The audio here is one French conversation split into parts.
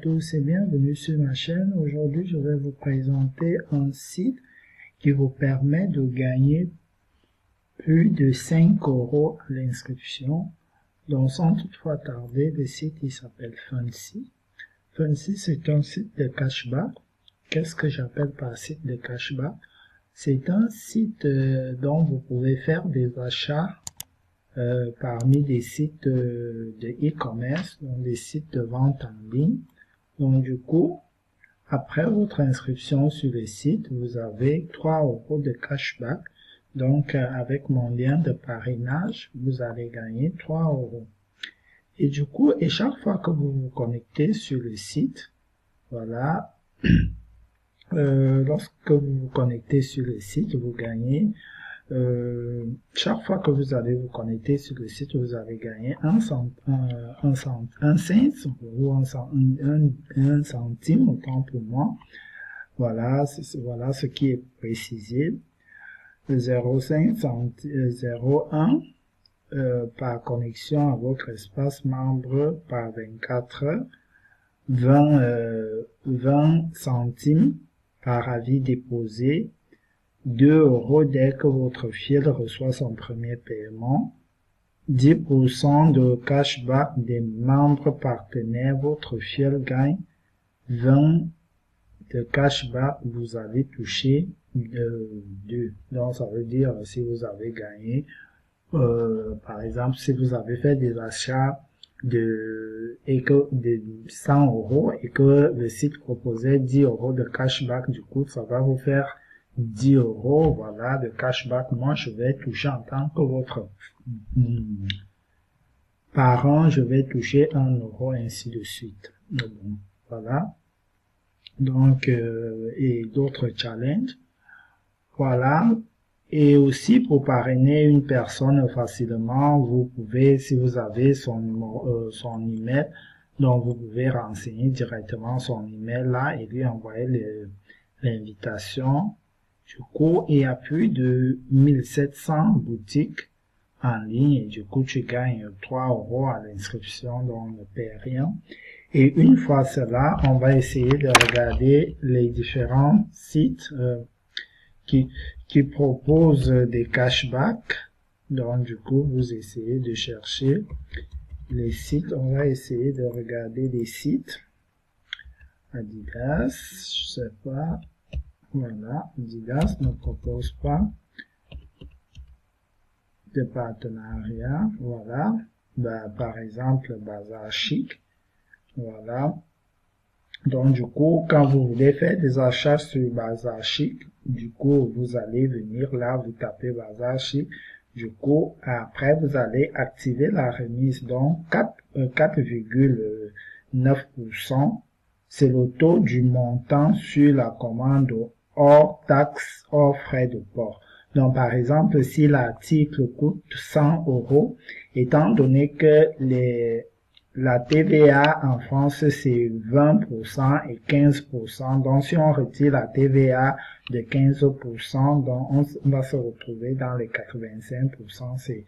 tous et bienvenue sur ma chaîne. Aujourd'hui, je vais vous présenter un site qui vous permet de gagner plus de 5 € à l'inscription. Donc, sans toutefois tarder, le site il s'appelle Funsi. Funsi, c'est un site de cashback. Qu'est-ce que j'appelle par site de cashback? C'est un site dont vous pouvez faire des achats parmi des sites de e-commerce, donc des sites de vente en ligne. Donc du coup, après votre inscription sur le site, vous avez 3 € de cashback. Donc avec mon lien de parrainage, vous allez gagner 3 €. Et du coup, et chaque fois que vous vous connectez sur le site, voilà, lorsque vous vous connectez sur le site, vous gagnez chaque fois que vous allez vous connecter sur le site, vous allez gagner un centime ou un centime, autant pour moi. Voilà, voilà ce qui est précisé. 0,1 par connexion à votre espace membre par 24 heures. 20 centimes par avis déposé. 2 € dès que votre fil reçoit son premier paiement, 10% de cashback des membres partenaires, votre fil gagne 20 de cashback, vous avez touché 2. Donc ça veut dire si vous avez gagné, par exemple, si vous avez fait des achats de 100 € et que le site proposait 10 € de cashback, du coup ça va vous faire 10 €, voilà, de cashback. Moi, je vais toucher en tant que votre parent, je vais toucher 1 €, ainsi de suite. Bon, voilà. Donc, et d'autres challenges. Voilà. Et aussi, pour parrainer une personne facilement, vous pouvez, si vous avez son email, donc vous pouvez renseigner directement son email là et lui envoyer l'invitation. Du coup, il y a plus de 1700 boutiques en ligne et du coup, tu gagnes 3 € à l'inscription, donc on ne paie rien. Et une fois cela, on va essayer de regarder les différents sites qui proposent des cashbacks. Donc du coup, vous essayez de chercher les sites. On va essayer de regarder les sites. Adidas, je sais pas. Voilà, Adidas ne propose pas de partenariat. Voilà, par exemple, Bazar Chic. Voilà. Donc, du coup, quand vous voulez faire des achats sur Bazar Chic, du coup, vous allez venir là, vous tapez Bazar Chic. Du coup, après, vous allez activer la remise. Donc, 4,9%. C'est le taux du montant sur la commande hors taxes, hors frais de port. Donc, par exemple, si l'article coûte 100 €, étant donné que la TVA en France, c'est 20% et 15%. Donc, si on retire la TVA de 15%, donc on va se retrouver dans les 85%. C'est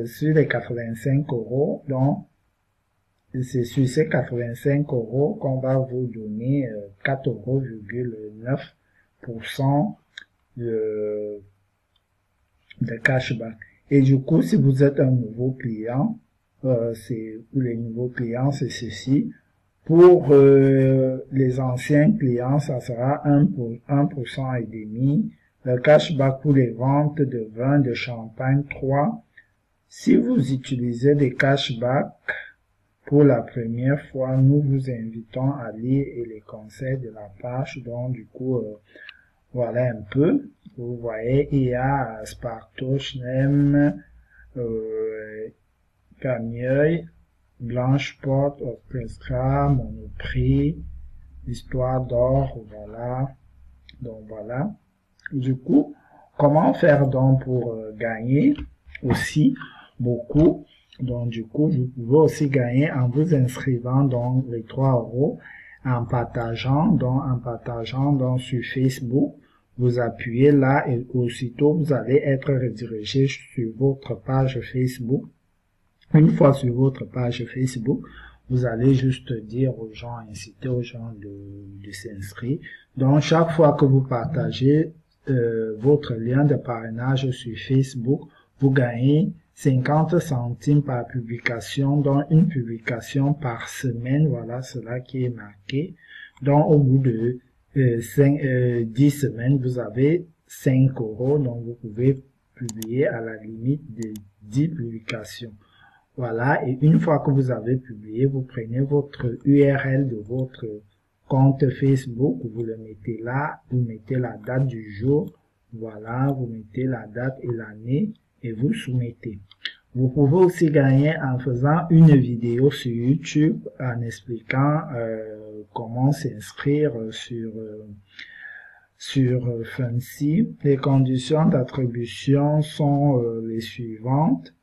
sur les 85 €. Donc, c'est sur ces 85 € qu'on va vous donner 4,9% de cashback. Et du coup, si vous êtes un nouveau client, les nouveaux clients, c'est ceci. Pour les anciens clients, ça sera 1% et demi. Le cashback pour les ventes de vin, de champagne, 3. Si vous utilisez des cashbacks pour la première fois, nous vous invitons à lire les conseils de la page. Donc, du coup, voilà un peu. Vous voyez, il y a Spartoche, Nem, Cameuil, Blanche-Porte, Orchestra, Monoprix, Histoire d'or, voilà. Donc, voilà. Du coup, comment faire donc pour gagner aussi beaucoup? Donc, du coup, vous pouvez aussi gagner en vous inscrivant donc les 3 €, en partageant donc sur Facebook. Vous appuyez là et aussitôt vous allez être redirigé sur votre page Facebook. Une fois sur votre page Facebook, vous allez juste dire aux gens, inciter aux gens de s'inscrire. Donc, chaque fois que vous partagez votre lien de parrainage sur Facebook, vous gagnez 50 centimes par publication, donc une publication par semaine, voilà cela qui est marqué. Donc, au bout de 10 semaines, vous avez 5 euros, donc vous pouvez publier à la limite de 10 publications. Voilà, et une fois que vous avez publié, vous prenez votre URL de votre compte Facebook, vous le mettez là, vous mettez la date du jour, voilà, vous mettez la date et l'année et vous soumettez. Vous pouvez aussi gagner en faisant une vidéo sur YouTube en expliquant comment s'inscrire sur Funsi. Les conditions d'attribution sont les suivantes.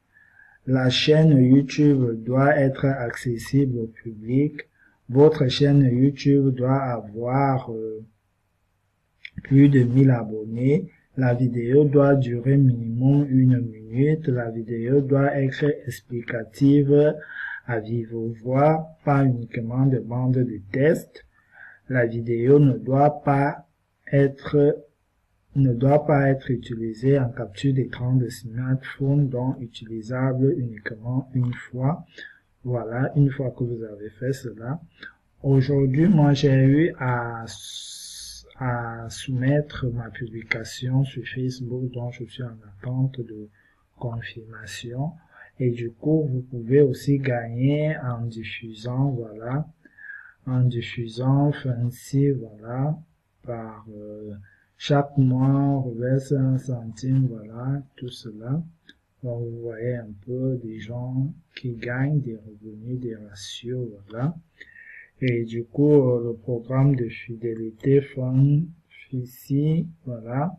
La chaîne YouTube doit être accessible au public. Votre chaîne YouTube doit avoir plus de 1000 abonnés. La vidéo doit durer minimum 1 minute. La vidéo doit être explicative à vive voix, pas uniquement de bande de test. La vidéo ne doit pas être utilisée en capture d'écran de smartphone, donc utilisable uniquement une fois. Voilà, une fois que vous avez fait cela. Aujourd'hui, moi, j'ai eu à soumettre ma publication sur Facebook, dont je suis en attente de confirmation. Et du coup, vous pouvez aussi gagner en diffusant, voilà, en diffusant Funsi, voilà, par chaque mois, on reverse 1 centime, voilà, tout cela. Donc, vous voyez un peu des gens qui gagnent des revenus, des ratios, voilà. Et du coup, le programme de fidélité Funsi, voilà.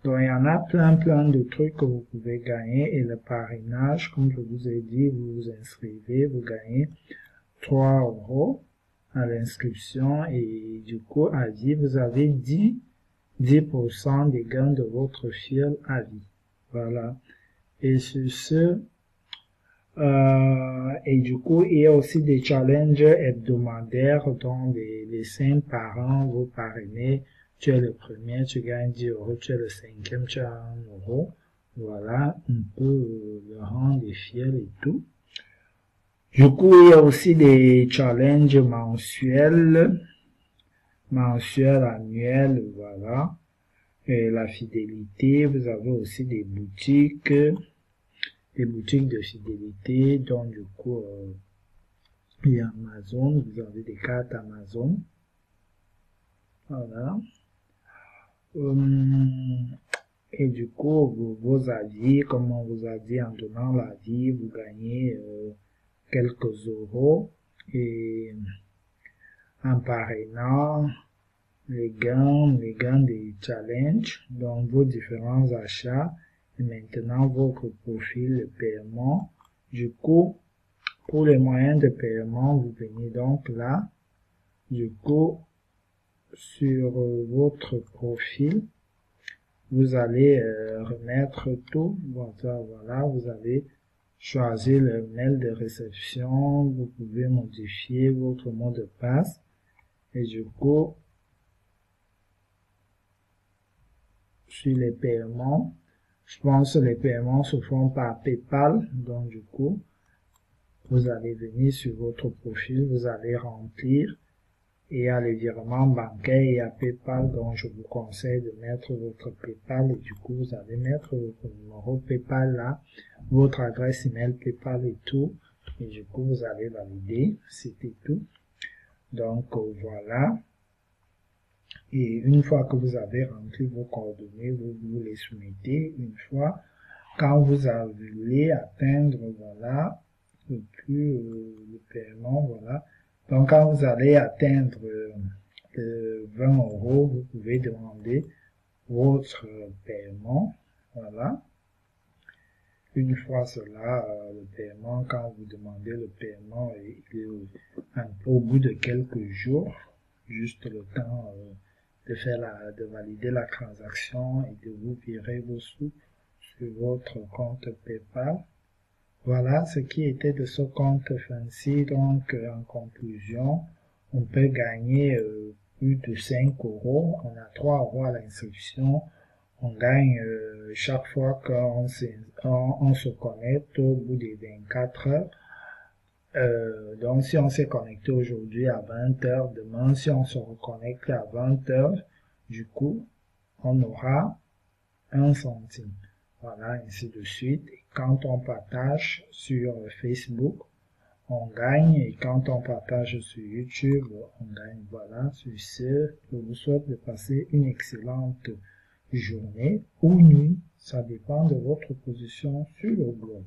Donc, il y en a plein de trucs que vous pouvez gagner. Et le parrainage, comme je vous ai dit, vous vous inscrivez, vous gagnez 3 euros à l'inscription. Et du coup, à vie, vous avez 10% des gains de votre fil à vie. Voilà. Et sur ce, et du coup, il y a aussi des challenges hebdomadaires dont les 5 parents vous parrainez. Tu es le premier, tu gagnes 10 euros. Tu es le 5e, tu as 1 euro. Voilà, un peu le rendre fiel et tout. Du coup, il y a aussi des challenges mensuels, annuels, voilà. Et la fidélité, vous avez aussi des boutiques de fidélité, donc du coup, il y a Amazon, vous avez des cartes Amazon. Voilà. Et du coup, vos avis, comme on vous a dit, en donnant l'avis, vous gagnez quelques euros. Et en parrainant les gains des challenges, donc vos différents achats, et maintenant votre profil de paiement. Du coup, pour les moyens de paiement, vous venez donc là. Du coup, sur votre profil, vous allez remettre tout. Voilà, vous allez choisir le mail de réception. Vous pouvez modifier votre mot de passe. Et du coup, sur les paiements, je pense que les paiements se font par PayPal. Donc, du coup, vous allez venir sur votre profil, vous allez remplir. Et à les virements bancaires et à PayPal, donc je vous conseille de mettre votre PayPal et du coup vous allez mettre votre numéro PayPal là, votre adresse email PayPal et tout, et du coup vous allez valider, c'était tout. Donc voilà. Et une fois que vous avez rempli vos coordonnées, vous les soumettez. Une fois, quand vous allez atteindre, voilà, le paiement, voilà. Donc, quand vous allez atteindre 20 euros, vous pouvez demander votre paiement, voilà. Une fois cela, le paiement, quand vous demandez le paiement, il est au bout de quelques jours, juste le temps de valider la transaction et de vous virer vos sous sur votre compte PayPal. Voilà ce qui était de ce compte Fancy. Donc, en conclusion, on peut gagner plus de 5 euros. On a 3 euros à l'inscription. On gagne chaque fois qu'on on se connecte au bout des 24 heures. Donc, si on s'est connecté aujourd'hui à 20 heures, demain, si on se reconnecte à 20 heures, du coup, on aura 1 centime. Voilà, ainsi de suite. Et quand on partage sur Facebook, on gagne. Et quand on partage sur YouTube, on gagne. Voilà, sur ce, je vous souhaite de passer une excellente journée ou nuit. Ça dépend de votre position sur le globe.